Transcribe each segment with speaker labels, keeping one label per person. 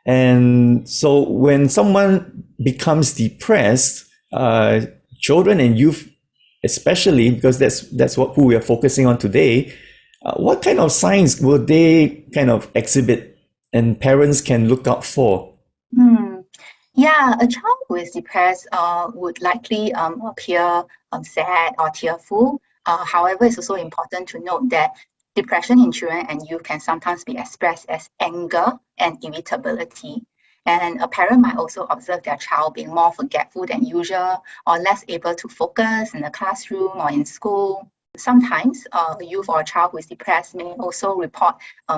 Speaker 1: And so when someone becomes depressed, children and youth especially, because that's what who we are focusing on today, what kind of signs will they kind of exhibit and parents can look out for?
Speaker 2: Hmm. Yeah, a child who is depressed would likely appear sad or tearful. However, it's also important to note that depression in children and youth can sometimes be expressed as anger and irritability. And a parent might also observe their child being more forgetful than usual or less able to focus in the classroom or in school. Sometimes a youth or a child who is depressed may also report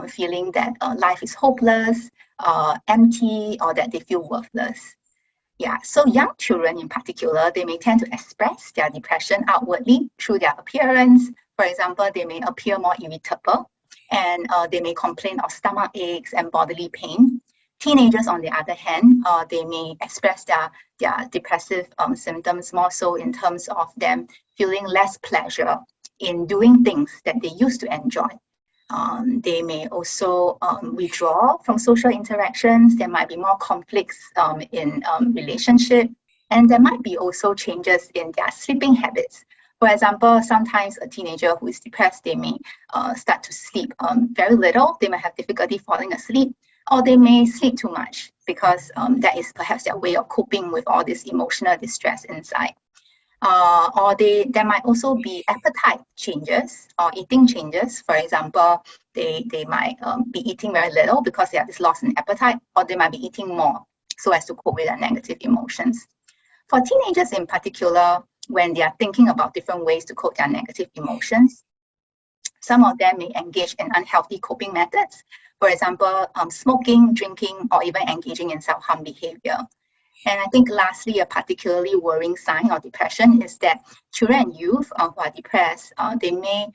Speaker 2: feeling that life is hopeless, empty, or that they feel worthless. Yeah, so young children in particular, they may tend to express their depression outwardly through their appearance. For example, they may appear more irritable and they may complain of stomach aches and bodily pain. Teenagers, on the other hand, they may express their depressive symptoms more so in terms of them feeling less pleasure in doing things that they used to enjoy. They may also withdraw from social interactions. There might be more conflicts in relationship, and there might be also changes in their sleeping habits. For example, sometimes a teenager who is depressed, they may start to sleep very little. They may have difficulty falling asleep, or they may sleep too much because that is perhaps their way of coping with all this emotional distress inside. Or there might also be appetite changes or eating changes. For example, they might be eating very little because they have this loss in appetite, or they might be eating more so as to cope with their negative emotions. For teenagers in particular, when they are thinking about different ways to cope their negative emotions, some of them may engage in unhealthy coping methods. For example, smoking, drinking, or even engaging in self-harm behavior. And I think lastly, a particularly worrying sign of depression is that children and youth who are depressed, they may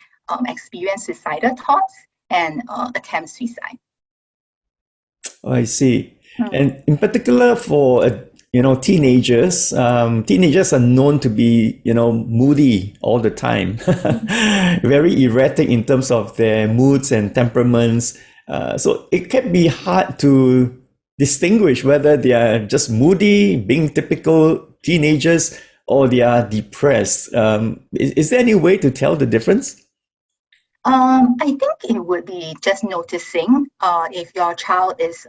Speaker 2: experience suicidal thoughts and attempt suicide.
Speaker 1: Oh, I see.
Speaker 2: Hmm.
Speaker 1: And in particular for teenagers, teenagers are known to be moody all the time, very erratic in terms of their moods and temperaments. So it can be hard to distinguish whether they are just moody, being typical teenagers, or they are depressed. Is there any way to tell the difference?
Speaker 2: I think it would be just noticing if your child is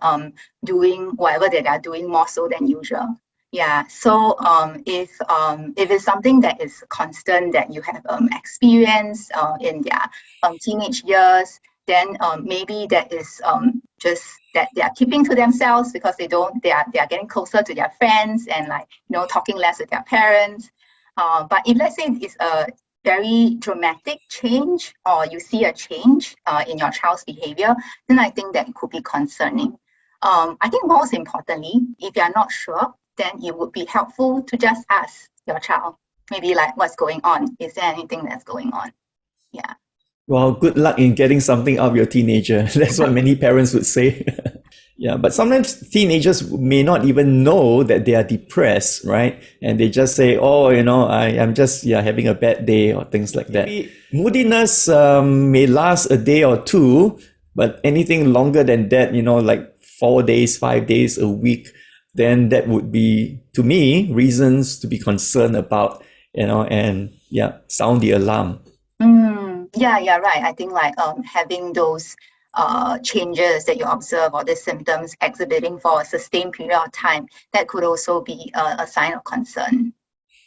Speaker 2: doing whatever they are doing more so than usual. Yeah, so if it's something that is constant that you have experienced in their teenage years, then maybe that is just that they are keeping to themselves because they are getting closer to their friends and like talking less with their parents. But if let's say it's a very dramatic change or you see a change in your child's behavior, then I think that it could be concerning. I think most importantly, if you're not sure, then it would be helpful to just ask your child, maybe like what's going on? Is there anything that's going on? Yeah.
Speaker 1: Well, good luck in getting something out of your teenager. That's what many parents would say. Yeah, but sometimes teenagers may not even know that they are depressed, right? And they just say, "Oh, I'm just having a bad day," or things like that. Maybe moodiness may last a day or two, but anything longer than that, like 4 days, 5 days, a week, then that would be, to me, reasons to be concerned about, and sound the alarm.
Speaker 2: Yeah, right. I think like having those changes that you observe or the symptoms exhibiting for a sustained period of time, that could also be a sign of concern.